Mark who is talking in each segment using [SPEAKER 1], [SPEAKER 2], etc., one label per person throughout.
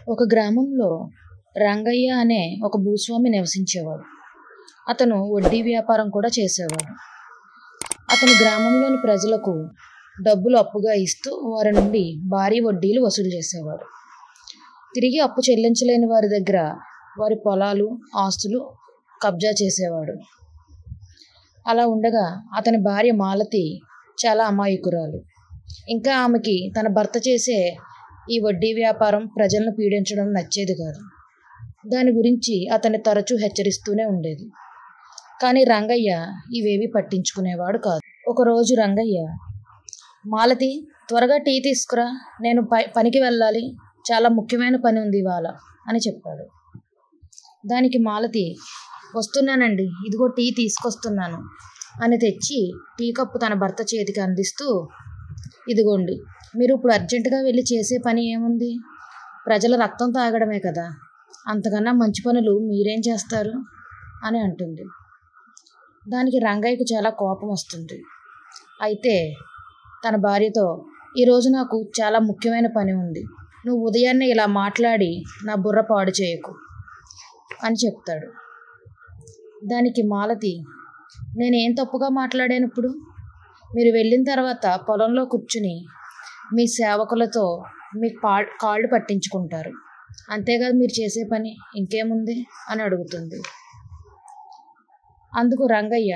[SPEAKER 1] ఒక గ్రామంలో రంగయ్య అనే ఒక భూస్వామి నివసించేవాడు. అతను వడ్డీ వ్యాపారం కూడా చేసేవాడు. అతను గ్రామంలోని ప్రజలకు డబ్బులు అప్పుగా ఇస్తూ వారి నుండి భారీ వడ్డీలు వసూలు చేసేవాడు. తిరిగి అప్పు చెల్లించలేని వారి దగ్గర వారి పొలాలు, ఆస్తులు కబ్జా చేసేవాడు. అలా ఉండగా అతని భార్య మాలతి చాలా అమాయకురాలు. ఇంకా ఆమెకి తన భర్త చేసే ఈ వడ్డీ వ్యాపారం ప్రజలను పీడించడం నచ్చేది కాదు. దాని గురించి అతన్ని తరచూ హెచ్చరిస్తూనే ఉండేది. కానీ రంగయ్య ఇవేవి పట్టించుకునేవాడు కాదు. ఒకరోజు రంగయ్య, మాలతి త్వరగా టీ తీసుకురా, నేను పనికి వెళ్ళాలి, చాలా ముఖ్యమైన పని ఉంది ఇవాళ అని చెప్పాడు. దానికి మాలతి, వస్తున్నానండి, ఇదిగో టీ తీసుకొస్తున్నాను అని తెచ్చి టీ కప్పు తన భర్త చేతికి అందిస్తూ, ఇదిగోండి, మీరు ఇప్పుడు అర్జెంటుగా వెళ్ళి చేసే పని ఏముంది? ప్రజల రక్తం తాగడమే కదా, అంతకన్నా మంచి పనులు మీరేం చేస్తారు అని అంటుంది. దానికి రంగయ్యకు చాలా కోపం వస్తుంది. అయితే తన భార్యతో, ఈరోజు నాకు చాలా ముఖ్యమైన పని ఉంది, నువ్వు ఉదయాన్నే ఇలా మాట్లాడి నా బుర్ర పాడు చేయకు అని చెప్తాడు. దానికి మాలతి, నేనేం తప్పుగా మాట్లాడాను ఇప్పుడు? మీరు వెళ్ళిన తర్వాత పొలంలో కూర్చుని మీ సేవకులతో మీ కాళ్ళు పట్టించుకుంటారు, అంతేకాదు మీరు చేసే పని ఇంకేముంది అని అడుగుతుంది. అందుకు రంగయ్య,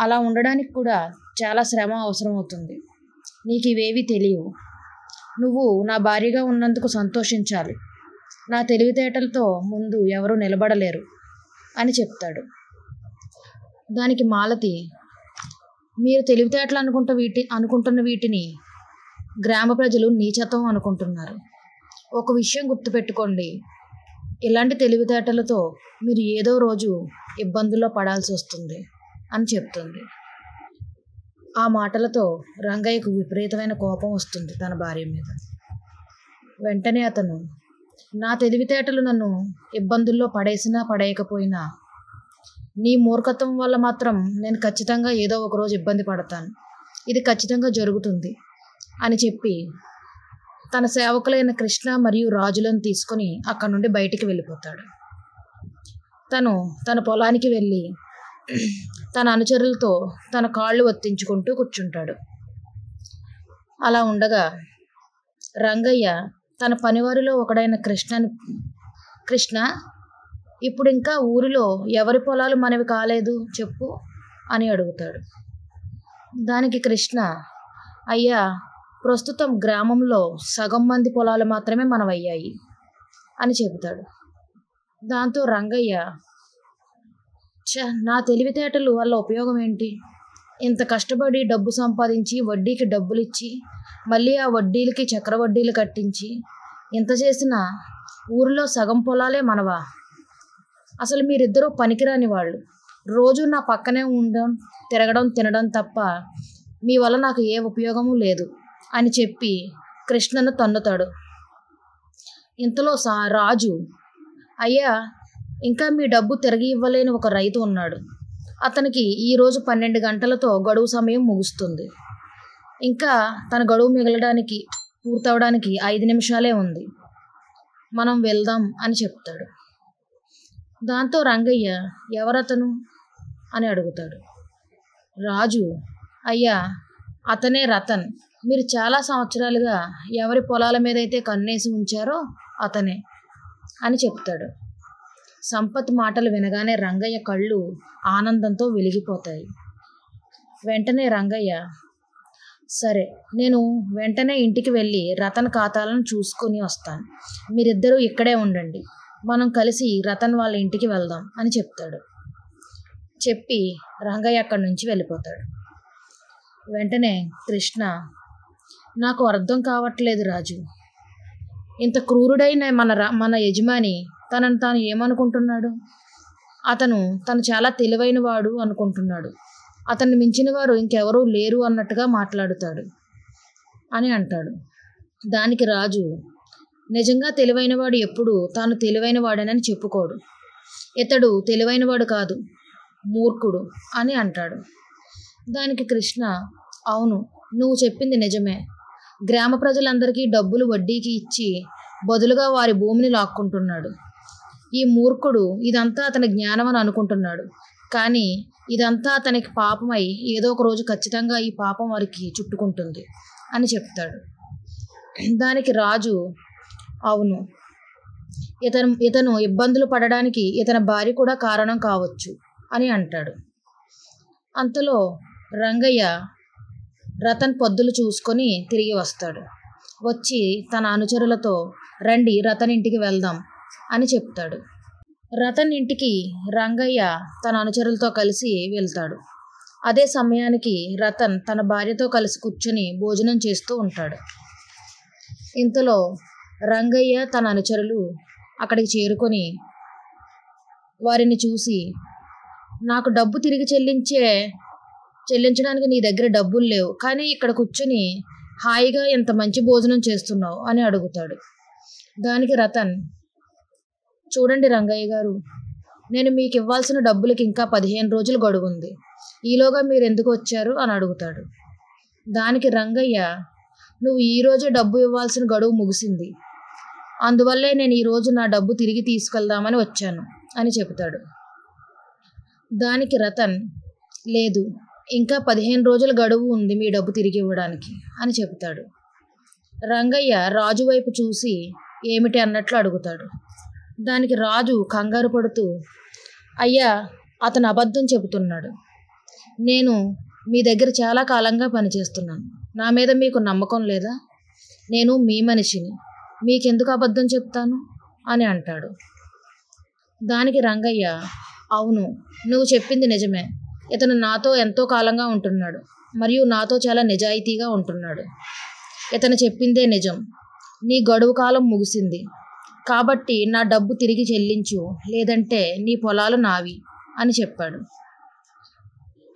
[SPEAKER 1] అలా ఉండడానికి కూడా చాలా శ్రమ అవసరం అవుతుంది, నీకు ఇవేవి తెలియవు, నువ్వు నా భార్యగా ఉన్నందుకు సంతోషించాలి, నా తెలివితేటలతో ముందు ఎవరూ నిలబడలేరు అని చెప్తాడు. దానికి మాలతి, మీరు తెలివితేటలు అనుకుంటున్న వీటిని గ్రామ ప్రజలు నీచత్వం అనుకుంటున్నారు. ఒక విషయం గుర్తుపెట్టుకోండి, ఇలాంటి తెలివితేటలతో మీరు ఏదో రోజు ఇబ్బందుల్లో పడాల్సి వస్తుంది అని చెప్తుంది. ఆ మాటలతో రంగయ్యకు విపరీతమైన కోపం వస్తుంది తన భార్య మీద. వెంటనే అతను, నా తెలివితేటలు నన్ను ఇబ్బందుల్లో పడేసినా పడేయకపోయినా నీ మూర్ఖత్వం వల్ల మాత్రం నేను ఖచ్చితంగా ఏదో ఒకరోజు ఇబ్బంది పడతాను, ఇది ఖచ్చితంగా జరుగుతుంది అని చెప్పి తన సేవకులైన కృష్ణ మరియు రాజులను తీసుకొని అక్కడి నుండి బయటికి వెళ్ళిపోతాడు. తన పొలానికి వెళ్ళి తన అనుచరులతో తన కాళ్ళు ఒత్తించుకుంటూ కూర్చుంటాడు. అలా ఉండగా రంగయ్య తన పనివారిలో ఒకడైన కృష్ణ, ఇప్పుడు ఇంకా ఊరిలో ఎవరి పొలాలు మనవి కాలేదు చెప్పు అని అడుగుతాడు. దానికి కృష్ణ, అయ్యా, ప్రస్తుతం గ్రామంలో సగం మంది పొలాలు మాత్రమే మనవయ్యాయి అని చెబుతాడు. దాంతో రంగయ్య, నా తెలివితేటలు వల్ల ఉపయోగం ఏంటి? ఇంత కష్టపడి డబ్బు సంపాదించి వడ్డీకి డబ్బులు ఇచ్చి మళ్ళీ ఆ వడ్డీలకి చక్రవడ్డీలు కట్టించి ఇంత చేసినా ఊరిలో సగం పొలాలే మనవా? అసలు మీరిద్దరూ పనికిరాని వాళ్ళు, రోజు నా పక్కనే ఉండడం, తిరగడం, తినడం తప్ప మీ వల్ల నాకు ఏ ఉపయోగము లేదు అని చెప్పి కృష్ణను తన్నుతాడు. ఇంతలో రాజు, అయ్యా, ఇంకా మీ డబ్బు తిరిగి ఇవ్వలేని ఒక రైతు ఉన్నాడు, అతనికి ఈరోజు 12 గంటలతో గడువు సమయం ముగుస్తుంది, ఇంకా తన గడువు పూర్తవడానికి 5 నిమిషాలే ఉంది, మనం వెళ్దాం అని చెప్తాడు. దాంతో రంగయ్య, ఎవరతను అని అడుగుతాడు. రాజు, అయ్యా, అతనే రతన్, మీరు చాలా సంవత్సరాలుగా ఎవరి పొలాల మీద అయితే కన్నేసి ఉంచారో అతనే అని చెప్తాడు. సంపత్ మాటలు వినగానే రంగయ్య కళ్ళు ఆనందంతో వెలిగిపోతాయి. వెంటనే రంగయ్య, సరే, నేను వెంటనే ఇంటికి వెళ్ళి రతన్ ఖాతాలను చూసుకొని వస్తాను, మీరిద్దరూ ఇక్కడే ఉండండి, మనం కలిసి రతన్ వాళ్ళ ఇంటికి వెళ్దాం అని చెప్తాడు. చెప్పి రంగయ్య అక్కడి నుంచి వెళ్ళిపోతాడు. వెంటనే కృష్ణ, నాకు అర్థం కావట్లేదు రాజు, ఇంత క్రూరుడైన మన యజమాని తనను తాను ఏమనుకుంటున్నాడు? తను చాలా తెలివైన వాడు అనుకుంటున్నాడు, అతన్ని మించిన వారు ఇంకెవరూ లేరు అన్నట్టుగా మాట్లాడుతాడు అని అంటాడు. దానికి రాజు, నిజంగా తెలివైనవాడు ఎప్పుడు తాను తెలివైన వాడనని చెప్పుకోడు, ఇతడు తెలివైనవాడు కాదు, మూర్ఖుడు అని అంటాడు. దానికి కృష్ణ, అవును, నువ్వు చెప్పింది నిజమే, గ్రామ ప్రజలందరికీ డబ్బులు వడ్డీకి ఇచ్చి బదులుగా వారి భూమిని లాక్కుంటున్నాడు. ఈ మూర్ఖుడు ఇదంతా అతని జ్ఞానం అని అనుకుంటున్నాడు. కానీ ఇదంతా అతనికి పాపమై ఏదో ఒక రోజు ఖచ్చితంగా ఈ పాపం వారికి చుట్టుకుంటుంది అని చెప్తాడు. దానికి రాజు, అవును, ఇతను ఇబ్బందులు పడడానికి ఇతని భార్య కూడా కారణం కావచ్చు అని అంటాడు. అంతలో రంగయ్య రతన్ పొద్దులు చూసుకొని తిరిగి వస్తాడు. వచ్చి తన అనుచరులతో, రండి రతన్ ఇంటికి వెళ్దాం అని చెప్తాడు. రతన్ ఇంటికి రంగయ్య తన అనుచరులతో కలిసి వెళ్తాడు. అదే సమయానికి రతన్ తన భార్యతో కలిసి కూర్చొని భోజనం చేస్తూ ఉంటాడు. ఇంతలో రంగయ్య తన అనుచరులు అక్కడికి చేరుకొని వారిని చూసి, నాకు డబ్బు తిరిగి చెల్లించడానికి నీ దగ్గర డబ్బులు లేవు, కానీ ఇక్కడ కూర్చొని హాయిగా ఎంత మంచి భోజనం చేస్తున్నావు అని అడుగుతాడు. దానికి రతన్, చూడండి రంగయ్య గారు, నేను మీకు ఇవ్వాల్సిన డబ్బులకి ఇంకా 15 రోజులు గడువు ఉంది. ఈలోగా మీరు ఎందుకు వచ్చారు అని అడుగుతాడు. దానికి రంగయ్య, నువ్వు ఈరోజే డబ్బు ఇవ్వాల్సిన గడువు ముగిసింది, అందువల్లే నేను ఈరోజు నా డబ్బు తిరిగి తీసుకెళ్దామని వచ్చాను అని చెబుతాడు. దానికి రతన్, లేదు, ఇంకా 15 రోజుల గడువు ఉంది మీ డబ్బు తిరిగి ఇవ్వడానికి అని చెబుతాడు. రంగయ్య రాజు వైపు చూసి ఏమిటి అన్నట్లు అడుగుతాడు. దానికి రాజు కంగారు పడుతూ, అయ్యా, అతను అబద్ధం చెబుతున్నాడు. నేను మీ దగ్గర చాలా కాలంగా పనిచేస్తున్నాను. నా మీద మీకు నమ్మకం లేదా? నేను మీ మనిషిని, మీకెందుకు అబద్ధం చెప్తాను అని అంటాడు. దానికి రంగయ్య, అవును, నువ్వు చెప్పింది నిజమే. ఇతను నాతో ఎంతో కాలంగా ఉంటున్నాడు మరియు నాతో చాలా నిజాయితీగా ఉంటున్నాడు. ఇతను చెప్పిందే నిజం. నీ గడువు కాలం ముగిసింది కాబట్టి నా డబ్బు తిరిగి చెల్లించు, లేదంటే నీ పొలాలు నావి అని చెప్పాడు.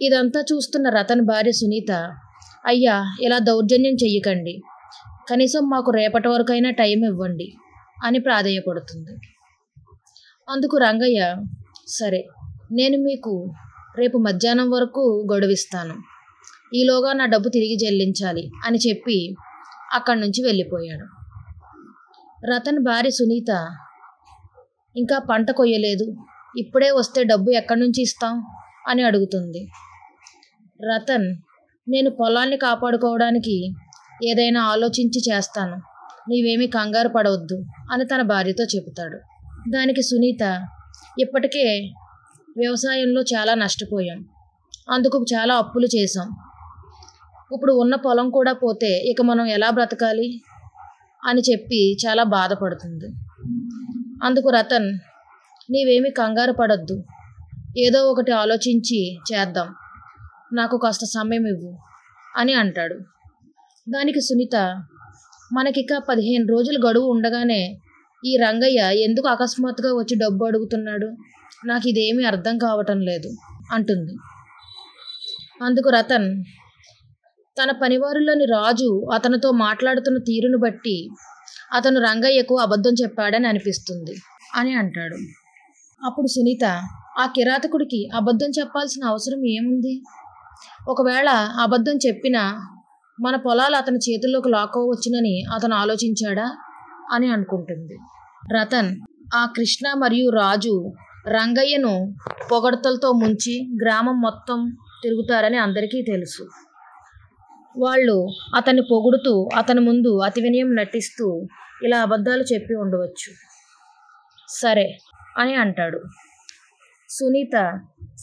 [SPEAKER 1] ఇదంతా చూస్తున్న రతన్ భార్య సునీత, అయ్యా, ఇలా దౌర్జన్యం చెయ్యకండి, కనీసం మాకు రేపటి వరకైనా టైం ఇవ్వండి అని ప్రాధేయపడుతుంది. అందుకు రంగయ్య, సరే, నేను మీకు రేపు మధ్యాహ్నం వరకు గడువిస్తాను, ఈలోగా నా డబ్బు తిరిగి చెల్లించాలి అని చెప్పి అక్కడి నుంచి వెళ్ళిపోయాడు. రతన్ భార్య సునీత, ఇంకా పంట కొయ్యలేదు, ఇప్పుడే వస్తే డబ్బు ఎక్కడి నుంచి ఇస్తాం అని అడుగుతుంది. రతన్, నేను పొలాన్ని కాపాడుకోవడానికి ఏదైనా ఆలోచించి చేస్తాను, నీవేమీ కంగారు పడవద్దు అని తన భార్యతో చెబుతాడు. దానికి సునీత, ఇప్పటికే వ్యవసాయంలో చాలా నష్టపోయాం, అందుకు చాలా అప్పులు చేశాం, ఇప్పుడు ఉన్న పొలం కూడా పోతే ఇక మనం ఎలా బ్రతకాలి అని చెప్పి చాలా బాధపడుతుంది. అందుకు రతన్, నీవేమీ కంగారు పడద్దు, ఏదో ఒకటి ఆలోచించి చేద్దాం, నాకు కాస్త సమయం ఇవ్వు అని అంటాడు. దానికి సునీత, మనకిక 15 రోజులు గడువు ఉండగానే ఈ రంగయ్య ఎందుకు అకస్మాత్తుగా వచ్చి డబ్బు అడుగుతున్నాడు, నాకు ఇదేమీ అర్థం కావటం లేదు అంటుంది. అందుకు రతన్, తన పనివారులోని రాజు అతనితో మాట్లాడుతున్న తీరును బట్టి అతను రంగయ్యకు అబద్ధం చెప్పాడని అనిపిస్తుంది అని అంటాడు. అప్పుడు సునీత, ఆ కిరాతకుడికి అబద్ధం చెప్పాల్సిన అవసరం ఏముంది? ఒకవేళ అబద్ధం చెప్పినా మన పొలాలు అతని చేతుల్లోకి లాక్కోవచ్చునని అతను ఆలోచించాడా అని అనుకుంటుంది. రతన్, ఆ కృష్ణ మరియు రాజు రంగయ్యను పొగడ్తలతో ముంచి గ్రామం మొత్తం తిరుగుతారని అందరికీ తెలుసు. వాళ్ళు అతన్ని పొగుడుతూ అతని ముందు అతి వినయం నటిస్తూ ఇలా అబద్ధాలు చెప్పి ఉండవచ్చు. సరే అని అంటాడు. సునీత,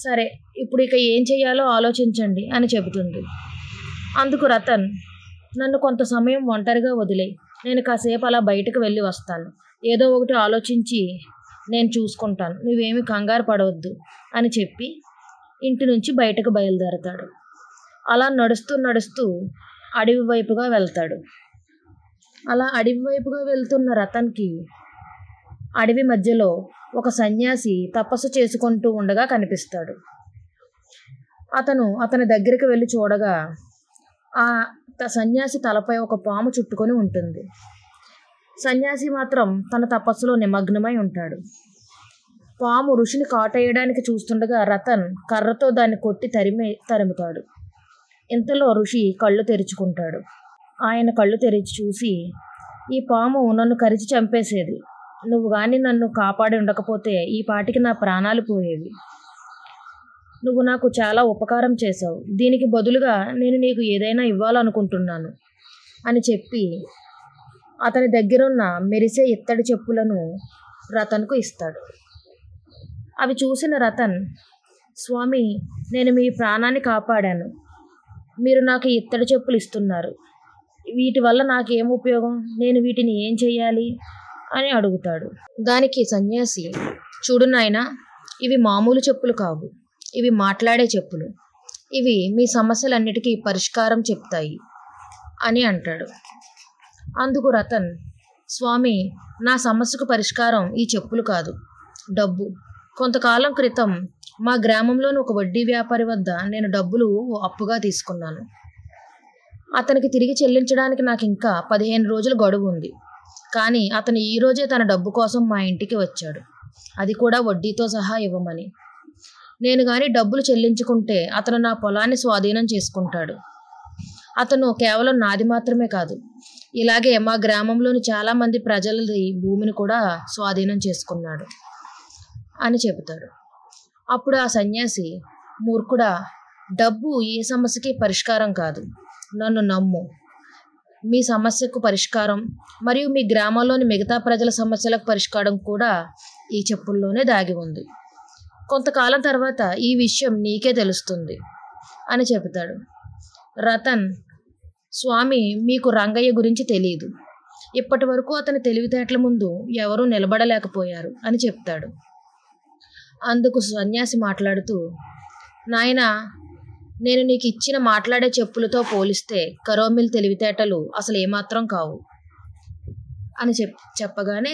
[SPEAKER 1] సరే, ఇప్పుడు ఇక ఏం చేయాలో ఆలోచించండి అని చెబుతుంది. అందుకు రతన్, నన్ను కొంత సమయం ఒంటరిగా వదిలేయి, నేను కాసేపు అలా బయటకు వెళ్ళి వస్తాను, ఏదో ఒకటి ఆలోచించి నేను చూసుకుంటాను, నువ్వేమీ కంగారు పడవద్దు అని చెప్పి ఇంటి నుంచి బయటకు బయలుదేరతాడు. అలా నడుస్తూ నడుస్తూ అడవి వైపుగా వెళ్తాడు. అలా అడవి వైపుగా వెళ్తున్న రతన్కి అడవి మధ్యలో ఒక సన్యాసి తపస్సు చేసుకుంటూ ఉండగా కనిపిస్తాడు. అతని దగ్గరికి వెళ్ళి చూడగా ఆ సన్యాసి తలపై ఒక పాము చుట్టుకొని ఉంటుంది. సన్యాసి మాత్రం తన తపస్సులో నిమగ్నమై ఉంటాడు. పాము ఋషిని కాటేయడానికి చూస్తుండగా రతన్ కర్రతో దాన్ని కొట్టి తరుముతాడు. ఇంతలో ఋషి కళ్ళు తెరుచుకుంటాడు. ఆయన కళ్ళు తెరిచి చూసి, ఈ పాము నన్ను కరిచి చంపేసేది. నువ్వు గాని నన్ను కాపాడి ఉండకపోతే ఈ పాటికి నా ప్రాణాలు పోయేవి. నువ్వు నాకు చాలా ఉపకారం చేశావు. దీనికి బదులుగా నేను నీకు ఏదైనా ఇవ్వాలనుకుంటున్నాను అని చెప్పి అతని దగ్గరున్న మెరిసే ఇత్తడి చెప్పులను రతన్కు ఇస్తాడు. అవి చూసిన రతన్, స్వామి, నేను మీ ప్రాణాన్ని కాపాడాను. మీరు నాకు ఇత్తడి చెప్పులు ఇస్తున్నారు. వీటి వల్ల నాకేం ఉపయోగం? నేను వీటిని ఏం చెయ్యాలి అని అడుగుతాడు. దానికి సన్యాసి, చూడు నాయనా, ఇవి మామూలు చెప్పులు కావు. ఇవి మాట్లాడే చెప్పులు. ఇవి మీ సమస్యలన్నిటికీ పరిష్కారం చెప్తాయి అని అంటాడు. అందుకు రతన్, స్వామి, నా సమస్యకు పరిష్కారం ఈ చెప్పులు కాదు, డబ్బు. కొంతకాలం క్రితం మా గ్రామంలోని ఒక వడ్డీ వ్యాపారి వద్ద నేను డబ్బులు అప్పుగా తీసుకున్నాను. అతనికి తిరిగి చెల్లించడానికి నాకు ఇంకా 15 రోజులు గడువు ఉంది. కానీ అతను ఈరోజే తన డబ్బు కోసం మా ఇంటికి వచ్చాడు, అది కూడా వడ్డీతో సహా ఇవ్వమని. నేను కానీ డబ్బులు చెల్లించుకుంటే అతను నా పొలాన్ని స్వాధీనం చేసుకుంటాడు. అతను కేవలం నాది మాత్రమే కాదు, ఇలాగే మా గ్రామంలోని చాలామంది ప్రజలది భూమిని కూడా స్వాధీనం చేసుకున్నాడు అని చెబుతాడు. అప్పుడు ఆ సన్యాసి, మూర్ఖుడా, డబ్బు ఏ సమస్యకి పరిష్కారం కాదు. నన్ను నమ్ము. మీ సమస్యకు పరిష్కారం మరియు మీ గ్రామంలోని మిగతా ప్రజల సమస్యలకు పరిష్కారం కూడా ఈ చెప్పుల్లోనే దాగి ఉంది. కొంతకాలం తర్వాత ఈ విషయం నీకే తెలుస్తుంది అని చెబుతాడు. రతన్, స్వామి, మీకు రంగయ్య గురించి తెలియదు. ఇప్పటి వరకు అతని తెలివితేటల ముందు ఎవరూ నిలబడలేకపోయారు అని చెప్తాడు. అందుకు సన్యాసి మాట్లాడుతూ, నాయనా, నేను నీకు ఇచ్చిన మాట్లాడే చెప్పులతో పోలిస్తే కరోమిల్ తెలివితేటలు అసలు ఏమాత్రం కావు అని చెప్పగానే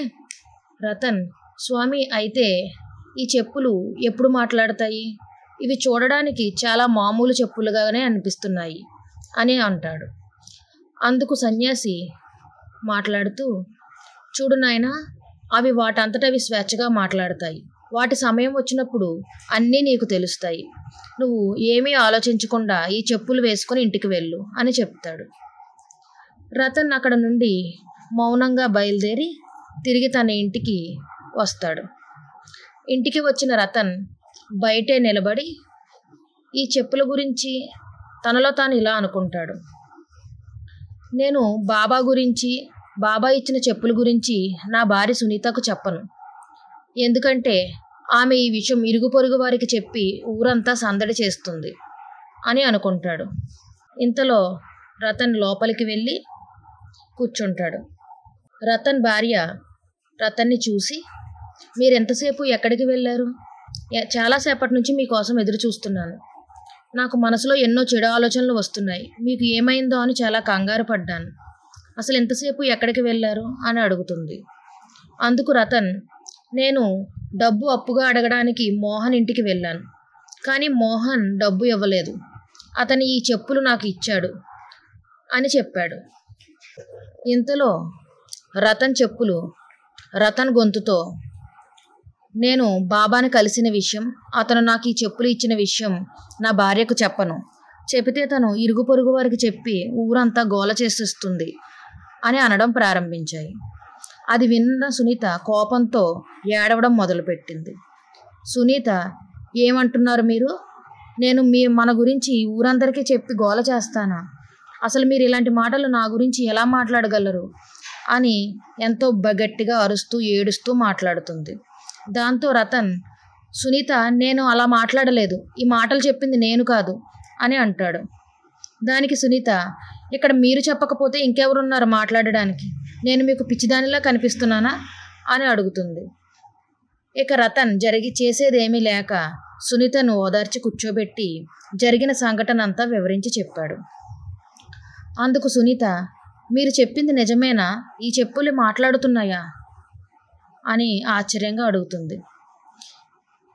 [SPEAKER 1] రతన్, స్వామి, అయితే ఈ చెప్పులు ఎప్పుడు మాట్లాడతాయి? ఇవి చూడడానికి చాలా మామూలు చెప్పులుగానే అనిపిస్తున్నాయి అని అంటాడు. అందుకు సన్యాసి మాట్లాడుతూ, చూడు నాయనా, అవి వాటంతటవి స్వేచ్ఛగా మాట్లాడతాయి. వాటి సమయం వచ్చినప్పుడు అన్నీ నీకు తెలుస్తాయి. నువ్వు ఏమీ ఆలోచించకుండా ఈ చెప్పులు వేసుకొని ఇంటికి వెళ్ళు అని చెప్తాడు. రతన్ అక్కడ నుండి మౌనంగా బయలుదేరి తిరిగి తన ఇంటికి వస్తాడు. ఇంటికి వచ్చిన రతన్ బయటే నిలబడి ఈ చెప్పుల గురించి తనలో తాను ఇలా అనుకుంటాడు. నేను బాబా గురించి, బాబా ఇచ్చిన చెప్పుల గురించి నా భార్య సునీతకు చెప్పను. ఎందుకంటే ఆమె ఈ విషయం ఇరుగు పొరుగు వారికి చెప్పి ఊరంతా సందడి చేస్తుంది అని అనుకుంటాడు. ఇంతలో రతన్ లోపలికి వెళ్ళి కూర్చుంటాడు. రతన్ భార్య రతన్ని చూసి, మీరెంతసేపు ఎక్కడికి వెళ్ళారు? చాలాసేపటి నుంచి మీకోసం ఎదురు చూస్తున్నాను. నాకు మనసులో ఎన్నో చెడు ఆలోచనలు వస్తున్నాయి. మీకు ఏమైందో అని చాలా కంగారు పడ్డాను. అసలు ఎంతసేపు ఎక్కడికి వెళ్ళారు అని అడుగుతుంది. అందుకు రతన్, నేను డబ్బు అప్పుగా అడగడానికి మోహన్ ఇంటికి వెళ్ళాను. కానీ మోహన్ డబ్బు ఇవ్వలేదు. అతను ఈ చెప్పులు నాకు ఇచ్చాడు అని చెప్పాడు. ఇంతలో రతన్ చెప్పులు రతన్ గొంతుతో, నేను బాబాని కలిసిన విషయం, అతను నాకు ఈ చెప్పులు ఇచ్చిన విషయం నా భార్యకు చెప్పను. చెబితే తను ఇరుగు పొరుగు వారికి చెప్పి ఊరంతా గోల చేసేస్తుంది అని అనడం ప్రారంభించాయి. అది విన్న సునీత కోపంతో ఏడవడం మొదలుపెట్టింది. సునీత, ఏమంటున్నారు మీరు? నేను మన గురించి ఊరందరికీ చెప్పి గోల చేస్తానా? అసలు మీరు ఇలాంటి మాటలు నా గురించి ఎలా మాట్లాడగలరు అని ఎంతో గట్టిగా అరుస్తూ ఏడుస్తూ మాట్లాడుతుంది. దాంతో రతన్, సునీత, నేను అలా మాట్లాడలేదు. ఈ మాటలు చెప్పింది నేను కాదు అని అంటాడు. దానికి సునీత, ఇక్కడ మీరు చెప్పకపోతే ఇంకెవరున్నారు మాట్లాడడానికి? నేను మీకు పిచ్చిదానిలా కనిపిస్తున్నానా అని అడుగుతుంది. ఇక రతన్ చేసేదేమీ లేక సునీతను ఓదార్చి కూర్చోబెట్టి జరిగిన సంఘటన అంతా వివరించి చెప్పాడు. అందుకు సునీత, మీరు చెప్పింది నిజమేనా? ఈ చెప్పులు మాట్లాడుతున్నాయా అని ఆశ్చర్యంగా అడుగుతుంది.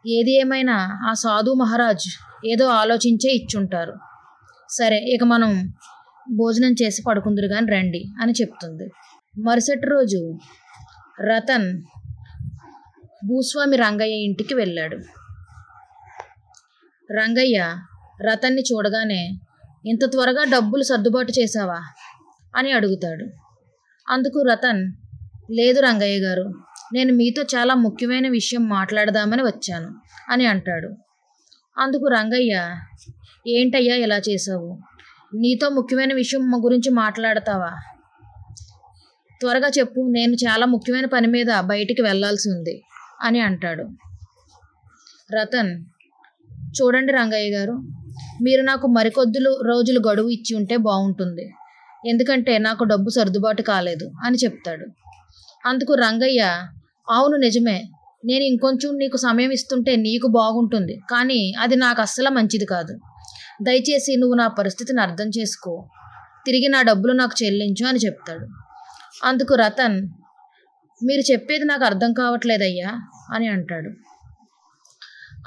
[SPEAKER 1] ఏది ఏమైనా ఆ సాధు మహారాజ్ ఏదో ఆలోచించే ఇచ్చుంటారు. సరే, ఇక మనం భోజనం చేసి పడుకుందురు కానీ రండి అని చెప్తుంది. మరుసటి రోజు రతన్ భూస్వామి రంగయ్య ఇంటికి వెళ్ళాడు. రంగయ్య రతన్ని చూడగానే, ఇంత త్వరగా డబ్బులు సర్దుబాటు చేశావా అని అడుగుతాడు. అందుకు రతన్, లేదు రంగయ్య గారు, నేను మీతో చాలా ముఖ్యమైన విషయం మాట్లాడదామని వచ్చాను అని అంటాడు. అందుకు రంగయ్య, ఏంటయ్యా ఇలా చేసావు? నీతో ముఖ్యమైన విషయం గురించి మాట్లాడతావా? త్వరగా చెప్పు, నేను చాలా ముఖ్యమైన పని మీద బయటికి వెళ్ళాల్సి ఉంది అని అంటాడు. రతన్, చూడండి రంగయ్య గారు, మీరు నాకు మరికొద్ది రోజులు గడువు ఇచ్చి ఉంటే బాగుంటుంది. ఎందుకంటే నాకు డబ్బు సర్దుబాటు కాలేదు అని చెప్తాడు. అందుకు రంగయ్య, అవును నిజమే, నేను ఇంకొంచెం నీకు సమయం ఇస్తుంటే నీకు బాగుంటుంది, కానీ అది నాకు అస్సలు మంచిది కాదు. దయచేసి నువ్వు నా పరిస్థితిని అర్థం చేసుకో, తిరిగి నా డబ్బులు నాకు చెల్లించు అని చెప్తాడు. అందుకు రతన్, మీరు చెప్పేది నాకు అర్థం కావట్లేదయ్యా అని అంటాడు.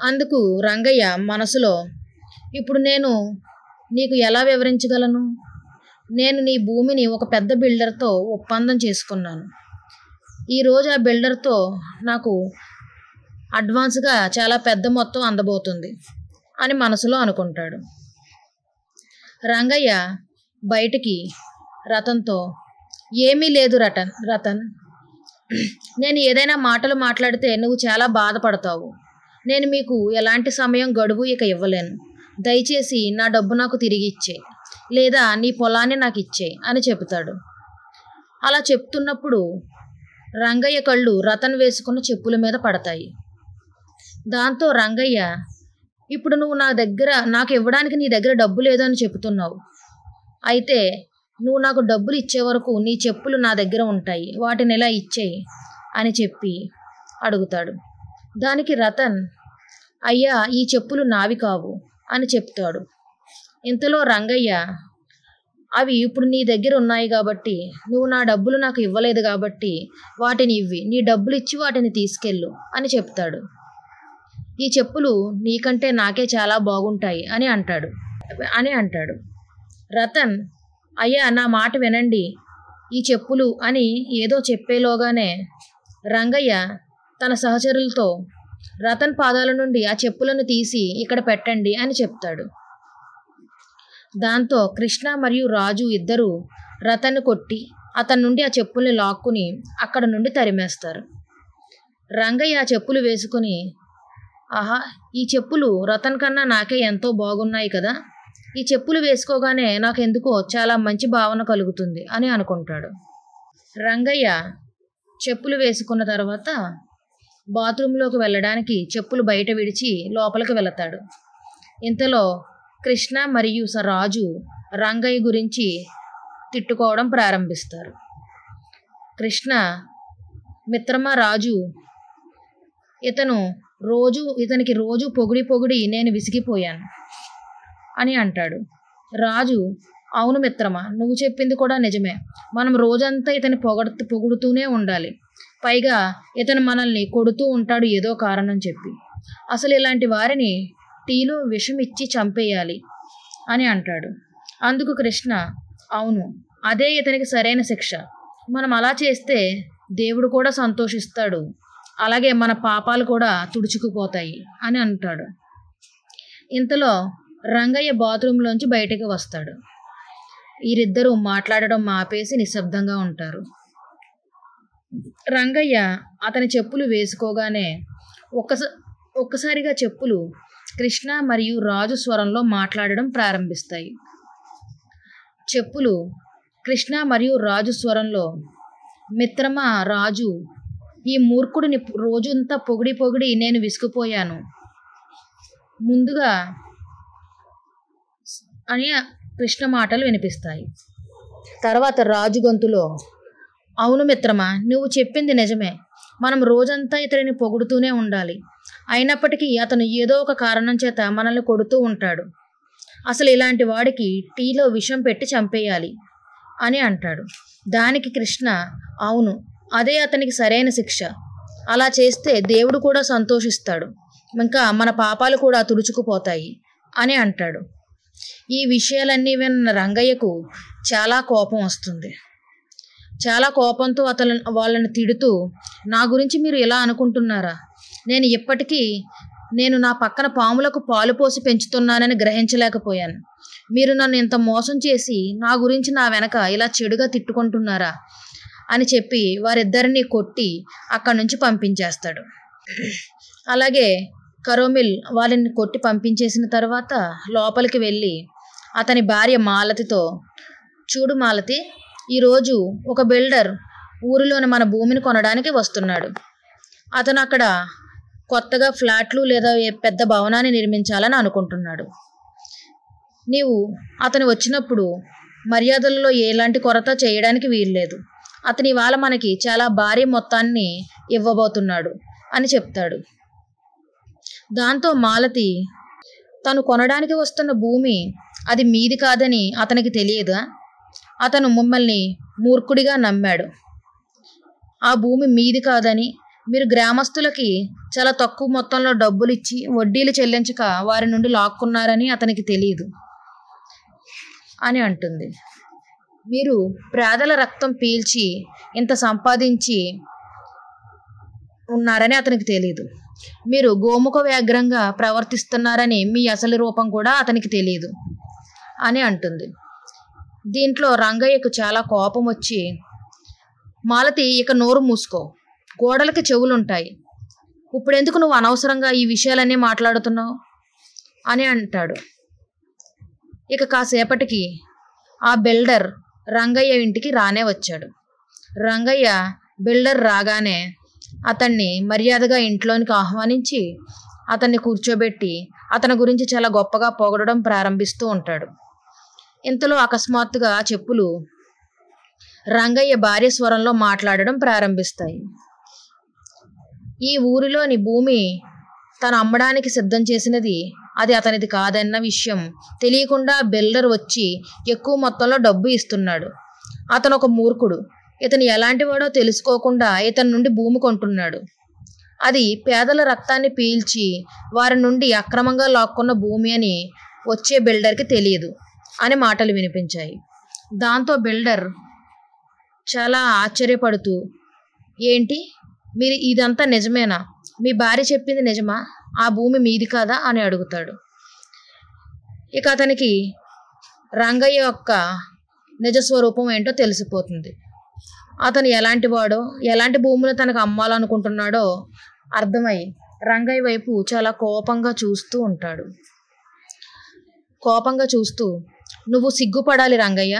[SPEAKER 1] అందుకు రంగయ్య మనసులో, ఇప్పుడు నేను నీకు ఎలా వివరించగలను? నేను నీ భూమిని ఒక పెద్ద బిల్డర్తో ఒప్పందం చేసుకున్నాను. ఈరోజు ఆ బిల్డర్తో నాకు అడ్వాన్స్గా చాలా పెద్ద మొత్తం అందబోతుంది అని మనసులో అనుకుంటాడు. రంగయ్య బయటికి రతన్తో, ఏమీ లేదు రతన్, నేను ఏదైనా మాటలు మాట్లాడితే నువ్వు చాలా బాధపడతావు. నేను మీకు ఎలాంటి సమయం గడువు ఇక ఇవ్వలేను. దయచేసి నా డబ్బు నాకు తిరిగి ఇచ్చేయి, లేదా నీ పొలాన్ని నాకు ఇచ్చేయి అని చెబుతాడు. అలా చెప్తున్నప్పుడు రంగయ్య కళ్ళు రతన్ వేసుకున్న చెప్పుల మీద పడతాయి. దాంతో రంగయ్య, ఇప్పుడు నువ్వు నాకు ఇవ్వడానికి నీ దగ్గర డబ్బు లేదని చెబుతున్నావు. అయితే నువ్వు నాకు డబ్బులు ఇచ్చే వరకు నీ చెప్పులు నా దగ్గర ఉంటాయి, వాటిని ఎలా ఇచ్చేయి అని చెప్పి అడుగుతాడు. దానికి రతన్, అయ్యా, ఈ చెప్పులు నావి కావు అని చెప్తాడు. ఇంతలో రంగయ్య, అవి ఇప్పుడు నీ దగ్గర ఉన్నాయి కాబట్టి, నువ్వు నా డబ్బులు నాకు ఇవ్వలేదు కాబట్టి వాటిని ఇవ్వి, నీ డబ్బులు ఇచ్చి వాటిని తీసుకెళ్ళు అని చెప్తాడు. ఈ చెప్పులు నీకంటే నాకే చాలా బాగుంటాయి అని అంటాడు. రతన్, అయ్యా, నా మాట వినండి, ఈ చెప్పులు అని ఏదో చెప్పేలోగానే రంగయ్య తన సహచరులతో రతన్ పాదాల నుండి ఆ చెప్పులను తీసి ఇక్కడ పెట్టండి అని చెప్తాడు. దాంతో కృష్ణ మరియు రాజు ఇద్దరు రతన్ను కొట్టి అతని నుండి ఆ చెప్పుల్ని లాక్కుని అక్కడ నుండి తరిమేస్తారు. రంగయ్య ఆ చెప్పులు వేసుకుని, ఆహా, ఈ చెప్పులు రతన్ కన్నా నాకే ఎంతో బాగున్నాయి కదా, ఈ చెప్పులు వేసుకోగానే నాకెందుకో చాలా మంచి భావన కలుగుతుంది అని అనుకుంటాడు. రంగయ్య చెప్పులు వేసుకున్న తర్వాత బాత్రూంలోకి వెళ్ళడానికి చెప్పులు బయట విడిచి లోపలికి వెళతాడు. ఇంతలో కృష్ణ మరియు రాజు రంగయ్య గురించి తిట్టుకోవడం ప్రారంభిస్తారు. కృష్ణ, మిత్రమా రాజు, ఇతనికి రోజు పొగిడి నేను విసిగిపోయాను అని అంటాడు. రాజు, అవును మిత్రమా, నువ్వు చెప్పింది కూడా నిజమే. మనం రోజంతా ఇతని పొగుడుతూనే ఉండాలి. పైగా ఇతను మనల్ని కొడుతూ ఉంటాడు ఏదో కారణం చెప్పి. అసలు ఇలాంటి వారిని టీలో విషం ఇచ్చి చంపేయాలి అని అంటాడు. అందుకు కృష్ణ, అవును, అదే ఇతనికి సరైన శిక్ష. మనం అలా చేస్తే దేవుడు కూడా సంతోషిస్తాడు, అలాగే మన పాపాలు కూడా తుడుచుకుపోతాయి అని అంటాడు. ఇంతలో రంగయ్య బాత్రూంలోంచి బయటకు వస్తాడు. వీరిద్దరూ మాట్లాడడం ఆపేసి నిశ్శబ్దంగా ఉంటారు. రంగయ్య అతని చెప్పులు వేసుకోగానే ఒక్కసారిగా చెప్పులు కృష్ణ మరియు రాజు స్వరంలో మాట్లాడడం ప్రారంభిస్తాయి. చెప్పులు కృష్ణ మరియు రాజు స్వరంలో, మిత్రమా రాజు, ఈ మూర్ఖుడిని రోజంతా పొగిడి నేను విసిగిపోయాను ముందుగా అని కృష్ణ మాటలు వినిపిస్తాయి. తర్వాత రాజు గొంతులో, అవును మిత్రమా, నువ్వు చెప్పింది నిజమే. మనం రోజంతా ఇతడిని పొగుడుతూనే ఉండాలి. అయినప్పటికీ అతను ఏదో ఒక కారణం చేత మనల్ని కొడుతూ ఉంటాడు. అసలు ఇలాంటి వాడికి టీలో విషం పెట్టి చంపేయాలి అని అంటాడు. దానికి కృష్ణ, అవును, అదే అతనికి సరైన శిక్ష. అలా చేస్తే దేవుడు కూడా సంతోషిస్తాడు, ఇంకా మన పాపాలు కూడా తుడుచుకుపోతాయి అని అంటాడు. ఈ విషయాలన్నీ విన్న రంగయ్యకు చాలా కోపం వస్తుంది. చాలా కోపంతో వాళ్ళని తిడుతూ, నా గురించి మీరు ఇలా అనుకుంటున్నారా? నేను నా పక్కన పాములకు పాలు పోసి పెంచుతున్నానని అని చెప్పి వారిద్దరిని కొట్టి అక్కడి నుంచి పంపించేస్తాడు. అలాగే కరోమిల్ వాళ్ళని కొట్టి పంపించేసిన తర్వాత లోపలికి వెళ్ళి అతని భార్య మాలతితో, చూడు మాలతి, ఈరోజు ఒక బిల్డర్ ఊరిలోని మన భూమిని కొనడానికి వస్తున్నాడు. అతను అక్కడ కొత్తగా ఫ్లాట్లు లేదా పెద్ద భవనాన్ని నిర్మించాలని అనుకుంటున్నాడు. నీవు అతను వచ్చినప్పుడు మర్యాదలలో ఎలాంటి కొరత చేయడానికి వీల్లేదు. అతని ఇవాళ మనకి చాలా భారీ మొత్తాన్ని ఇవ్వబోతున్నాడు అని చెప్తాడు. దాంతో మాలతి, తను కొనడానికి వస్తున్న భూమి అది మీది కాదని అతనికి తెలియదా? అతను మిమ్మల్ని మూర్ఖుడిగా నమ్మాడు. ఆ భూమి మీది కాదని, మీరు గ్రామస్తులకి చాలా తక్కువ మొత్తంలో డబ్బులు ఇచ్చి వడ్డీలు చెల్లించక వారి నుండి లాక్కున్నారని అతనికి తెలియదు అని అంటుంది. మీరు పేదల రక్తం పీల్చి ఇంత సంపాదించి ఉన్నారని అతనికి తెలియదు. మీరు గోముఖ వ్యాఘ్రంగా ప్రవర్తిస్తున్నారని మీ అసలు రూపం కూడా అతనికి తెలియదు అని అంటుంది. దీంట్లో రంగయ్యకు చాలా కోపం వచ్చి, మాలతి, ఇక నోరు మూసుకో, గోడలకి చెవులుంటాయి, ఇప్పుడెందుకు నువ్వు అనవసరంగా ఈ విషయాలన్నీ మాట్లాడుతున్నావు అని అంటాడు. ఇక కాసేపటికి ఆ బిల్డర్ రంగయ్య ఇంటికి రానే వచ్చాడు. రంగయ్య బిల్డర్ రాగానే అతన్ని మర్యాదగా ఇంట్లోనికి ఆహ్వానించి అతన్ని కూర్చోబెట్టి అతని గురించి చాలా గొప్పగా పొగడడం ప్రారంభిస్తూ ఉంటాడు. ఇంతలో అకస్మాత్తుగా చెప్పులు రంగయ్య భార్య స్వరంలో మాట్లాడడం ప్రారంభిస్తాయి. ఈ ఊరిలోని భూమి తను అమ్మడానికి సిద్ధం చేసినది అది అతనిది కాదన్న విషయం తెలియకుండా బిల్డర్ వచ్చి ఎక్కువ మొత్తంలో డబ్బు ఇస్తున్నాడు. అతను ఒక మూర్ఖుడు. ఇతను ఎలాంటి వాడో తెలుసుకోకుండా ఇతని నుండి భూమి కొంటున్నాడు. అది పేదల రక్తాన్ని పీల్చి వారి నుండి అక్రమంగా లాక్కున్న భూమి అని వచ్చే బిల్డర్కి తెలియదు అని మాటలు వినిపించాయి. దాంతో బిల్డర్ చాలా ఆశ్చర్యపడుతూ, ఏంటి, మీరు ఇదంతా నిజమేనా? మీ భార్య చెప్పింది నిజమా? ఆ భూమి మీది కాదా అని అడుగుతాడు. ఇక అతనికి రంగయ్య యొక్క నిజస్వరూపం ఏంటో తెలిసిపోతుంది. అతను ఎలాంటి వాడో, ఎలాంటి భూములు తనకు అమ్మాలనుకుంటున్నాడో అర్థమై రంగయ్య వైపు చాలా కోపంగా చూస్తూ ఉంటాడు. కోపంగా చూస్తూ, నువ్వు సిగ్గుపడాలి రంగయ్య,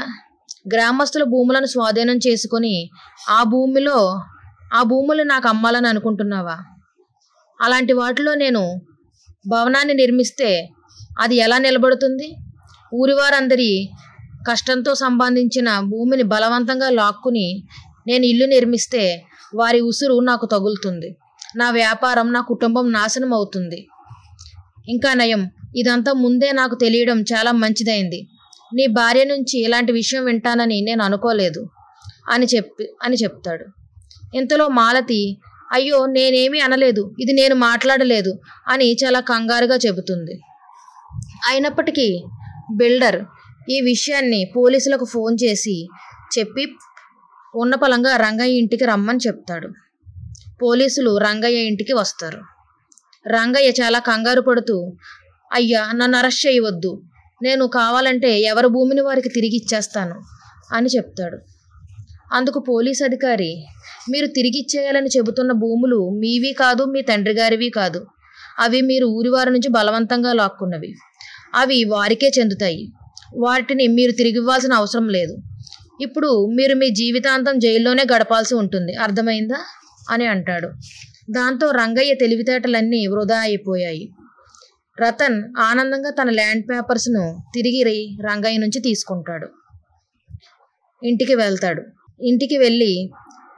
[SPEAKER 1] గ్రామస్తుల భూములను స్వాధీనం చేసుకొని ఆ భూములు నాకు అమ్మాలని అనుకుంటున్నావా? అలాంటి వాటిలో నేను భవనాన్ని నిర్మిస్తే అది ఎలా నిలబడుతుంది? ఊరివారందరి కష్టంతో సంపాదించిన భూమిని బలవంతంగా లాక్కుని నేను ఇల్లు నిర్మిస్తే వారి ఉసురు నాకు తగులుతుంది. నా వ్యాపారం, నా కుటుంబం నాశనం అవుతుంది. ఇంకా నయం, ఇదంతా ముందే నాకు తెలియడం చాలా మంచిదైంది. నీ భార్య నుంచి ఇలాంటి విషయం వింటానని నేను అనుకోలేదు అని చెప్తాడు. ఇంతలో మాలతి, అయ్యో నేనేమీ అనలేదు, ఇది నేను మాట్లాడలేదు అని చాలా కంగారుగా చెబుతుంది. అయినప్పటికీ బిల్డర్ ఈ విషయాన్ని పోలీసులకు ఫోన్ చేసి చెప్పి ఉన్నపలంగా రంగయ్య ఇంటికి రమ్మని చెప్తాడు. పోలీసులు రంగయ్య ఇంటికి వస్తారు. రంగయ్య చాలా కంగారు పడుతూ, అయ్యా, నన్ను అరెస్ట్ చేయవద్దు, నేను కావాలంటే ఎవరి భూమిని వారికి తిరిగి ఇచ్చేస్తాను అని చెప్తాడు. అందుకు పోలీస్ అధికారి, మీరు తిరిగి ఇచ్చేయాలని చెబుతున్న భూములు మీవి కాదు, మీ తండ్రి గారివి కాదు, అవి మీరు ఊరివారి నుంచి బలవంతంగా లాక్కున్నవి. అవి వారికే చెందుతాయి. వాటిని మీరు తిరిగి ఇవ్వాల్సిన అవసరం లేదు. ఇప్పుడు మీరు మీ జీవితాంతం జైల్లోనే గడపాల్సి ఉంటుంది, అర్థమైందా అని అంటాడు. దాంతో రంగయ్య తెలివితేటలన్నీ వృధా అయిపోయాయి. రతన్ ఆనందంగా తన ల్యాండ్ పేపర్స్ను తిరిగి రంగయ్య నుంచి తీసుకుంటాడు. ఇంటికి వెళ్తాడు. ఇంటికి వెళ్ళి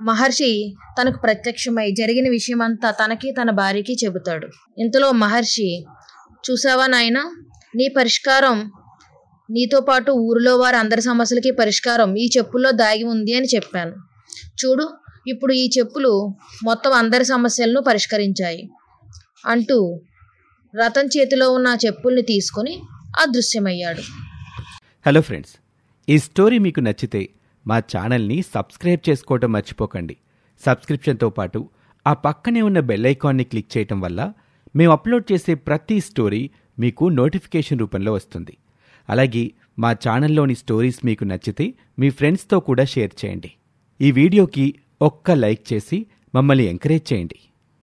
[SPEAKER 1] మహర్షి తనకు ప్రత్యక్షమై జరిగిన విషయమంతా తనకి తన భార్యకి చెబుతాడు. ఇంతలో మహర్షి, చూసావా నాయనా, నీ పరిష్కారం, నీతో పాటు ఊరిలో వారి అందరి సమస్యలకి పరిష్కారం ఈ చెప్పుల్లో దాగి ఉంది అని చెప్పాను. చూడు, ఇప్పుడు ఈ చెప్పులు మొత్తం అందరి సమస్యలను పరిష్కరించాయి అంటూ రతన్ చేతిలో ఉన్న చెప్పుల్ని తీసుకొని అదృశ్యమయ్యాడు.
[SPEAKER 2] హలో ఫ్రెండ్స్, ఈ స్టోరీ మీకు నచ్చితే మా ఛానల్ని సబ్స్క్రైబ్ చేసుకోవటం మర్చిపోకండి. సబ్స్క్రిప్షన్తో పాటు ఆ పక్కనే ఉన్న బెల్ ఐకాన్ని క్లిక్ చేయటం వల్ల మేము అప్లోడ్ చేసే ప్రతి స్టోరీ మీకు నోటిఫికేషన్ రూపంలో వస్తుంది. అలాగే మా ఛానల్లోని స్టోరీస్ మీకు నచ్చితే మీ ఫ్రెండ్స్తో కూడా షేర్ చేయండి. ఈ వీడియోకి ఒక్క లైక్ చేసి మమ్మల్ని ఎంకరేజ్ చేయండి.